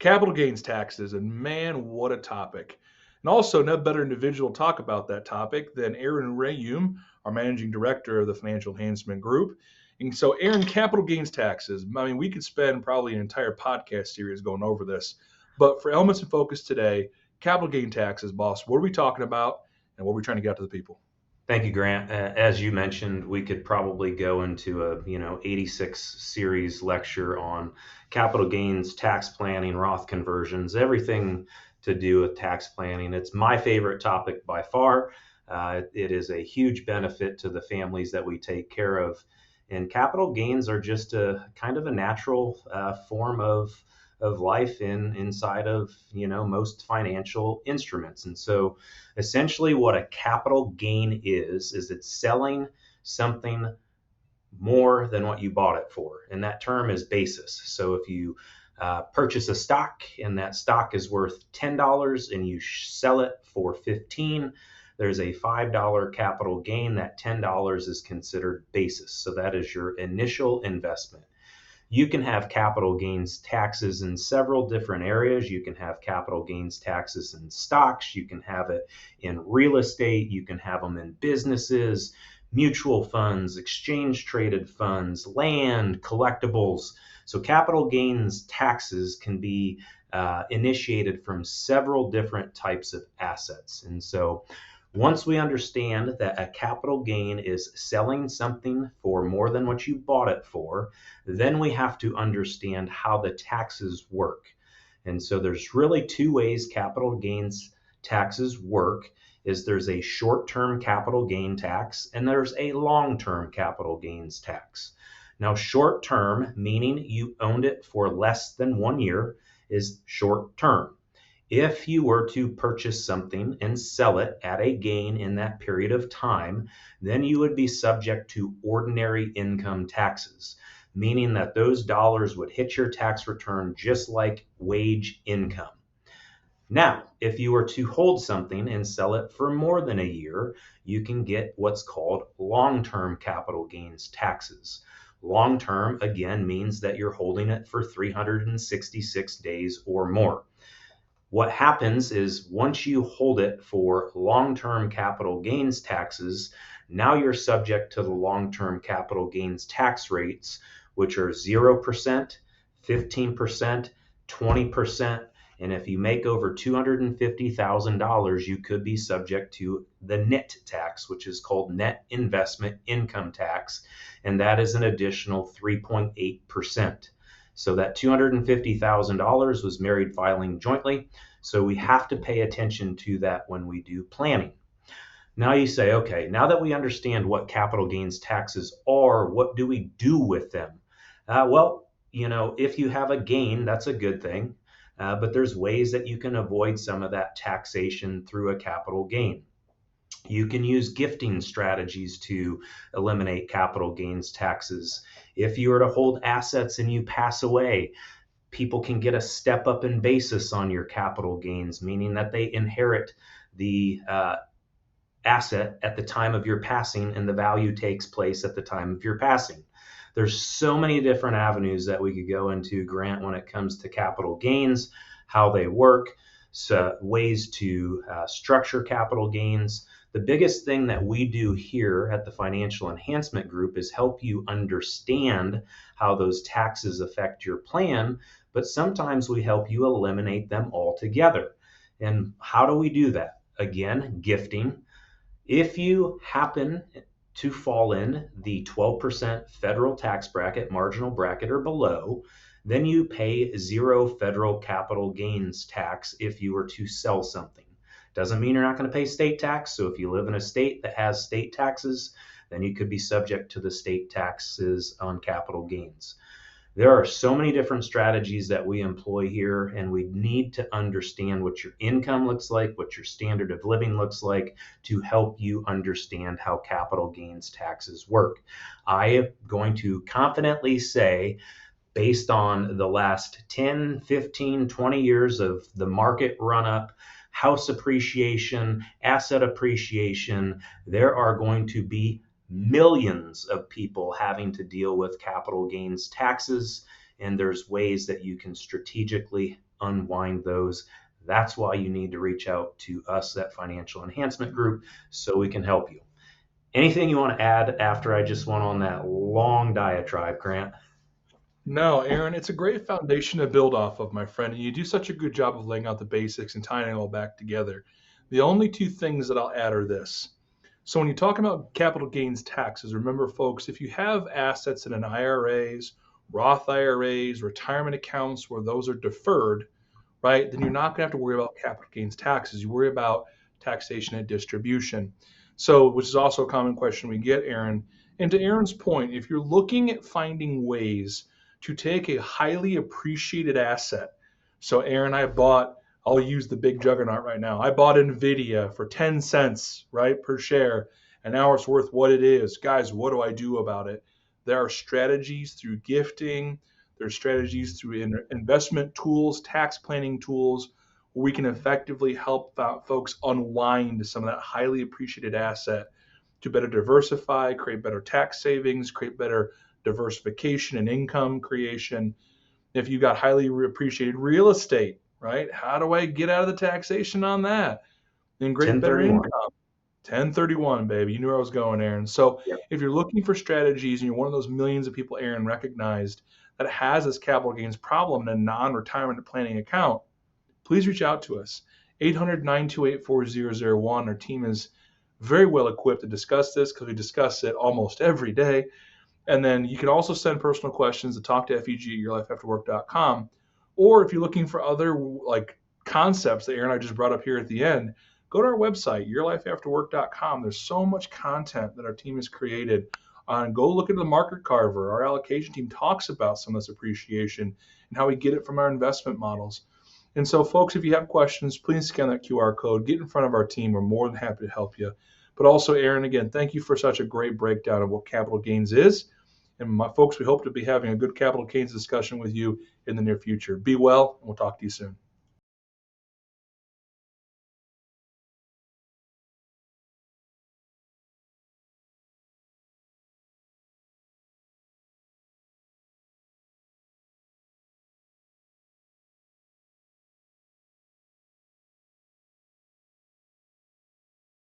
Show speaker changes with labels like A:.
A: Capital gains taxes, and man, what a topic. And also, no better individual to talk about that topic than Aaron Rheaume, our managing director of the Financial Enhancement Group. And so, Aaron, capital gains taxes. I mean, we could spend probably an entire podcast series going over this. But for Elements in Focus today, capital gain taxes, boss, what are we talking about and what are we trying to get out to the people?
B: Thank you, Grant. As you mentioned, we could probably go into a 86 series lecture on capital gains, tax planning, Roth conversions, everything to do with tax planning. It's my favorite topic by far. It is a huge benefit to the families that we take care of, and capital gains are just a kind of a natural form of life inside of most financial instruments. And so essentially what a capital gain is it's selling something more than what you bought it for, and that term is basis. So if you purchase a stock and that stock is worth $10 and you sell it for 15, there's a $5 capital gain. That $10 is considered basis. So that is your initial investment. You can have capital gains taxes in several different areas. You can have capital gains taxes in stocks. You can have it in real estate. You can have them in businesses, mutual funds, exchange traded funds, land, collectibles. So capital gains taxes can be initiated from several different types of assets. And so once we understand that a capital gain is selling something for more than what you bought it for, then we have to understand how the taxes work. And so there's really two ways capital gains taxes work. There's a short-term capital gain tax and there's a long-term capital gains tax. Now, short-term, meaning you owned it for less than 1 year, is short-term. If you were to purchase something and sell it at a gain in that period of time, then you would be subject to ordinary income taxes, meaning that those dollars would hit your tax return just like wage income. Now, if you were to hold something and sell it for more than a year, you can get what's called long-term capital gains taxes. Long-term, again, means that you're holding it for 366 days or more. What happens is once you hold it for long-term capital gains taxes, now you're subject to the long-term capital gains tax rates, which are 0%, 15%, 20%. And if you make over $250,000, you could be subject to the net tax, which is called net investment income tax. And that is an additional 3.8%. So that $250,000 was married filing jointly. So we have to pay attention to that when we do planning. Now you say, okay, now that we understand what capital gains taxes are, what do we do with them? If you have a gain, that's a good thing. But there's ways that you can avoid some of that taxation through a capital gain. You can use gifting strategies to eliminate capital gains taxes. If you were to hold assets and you pass away, people can get a step up in basis on your capital gains, meaning that they inherit the asset at the time of your passing and the value takes place at the time of your passing. There's so many different avenues that we could go into, Grant, when it comes to capital gains, how they work, so ways to structure capital gains. The biggest thing that we do here at the Financial Enhancement Group is help you understand how those taxes affect your plan, but sometimes we help you eliminate them altogether. And how do we do that? Again, gifting. If you happen to fall in the 12% federal tax bracket, marginal bracket, or below, then you pay zero federal capital gains tax if you were to sell something. Doesn't mean you're not going to pay state tax. So if you live in a state that has state taxes, then you could be subject to the state taxes on capital gains. There are so many different strategies that we employ here, and we need to understand what your income looks like, what your standard of living looks like, to help you understand how capital gains taxes work. I am going to confidently say, based on the last 10, 15, 20 years of the market run up, house appreciation, asset appreciation, there are going to be millions of people having to deal with capital gains taxes, and there's ways that you can strategically unwind those. That's why you need to reach out to us at Financial Enhancement Group so we can help you. Anything you want to add after I just went on that long diatribe, Grant?
A: No, Aaron, it's a great foundation to build off of, my friend, and you do such a good job of laying out the basics and tying it all back together. The only two things that I'll add are this. So when you talk about capital gains taxes, remember, folks, if you have assets in an IRAs, Roth IRAs, retirement accounts where those are deferred, right, then you're not going to have to worry about capital gains taxes. You worry about taxation and distribution. So, which is also a common question we get, Aaron. And to Aaron's point, if you're looking at finding ways to take a highly appreciated asset, so Aaron, I'll use the big juggernaut right now. I bought NVIDIA for 10 cents, right, per share, and now it's worth what it is. Guys, what do I do about it? There are strategies through gifting, there's strategies through investment tools, tax planning tools, where we can effectively help folks unwind some of that highly appreciated asset to better diversify, create better tax savings, create better diversification and income creation. If you've got highly appreciated real estate, right? How do I get out of the taxation on that and great better
B: 1031.
A: income? 1031, baby. You knew where I was going, Aaron. So
B: Yep.
A: if you're looking for strategies and you're one of those millions of people Aaron recognized that has this capital gains problem in a non-retirement planning account, please reach out to us. 800-928-4001. Our team is very well equipped to discuss this because we discuss it almost every day. And then you can also send personal questions to talk to FEG at yourlifeafterwork.com. Or if you're looking for other like concepts that Aaron and I just brought up here at the end, go to our website, yourlifeafterwork.com. There's so much content that our team has created. Go look at the market carver. Our allocation team talks about some of this appreciation and how we get it from our investment models. And so, folks, if you have questions, please scan that QR code, get in front of our team. We're more than happy to help you. But also, Aaron, again, thank you for such a great breakdown of what capital gains is. And my folks, we hope to be having a good capital gains discussion with you in the near future. Be well, and we'll talk to you soon.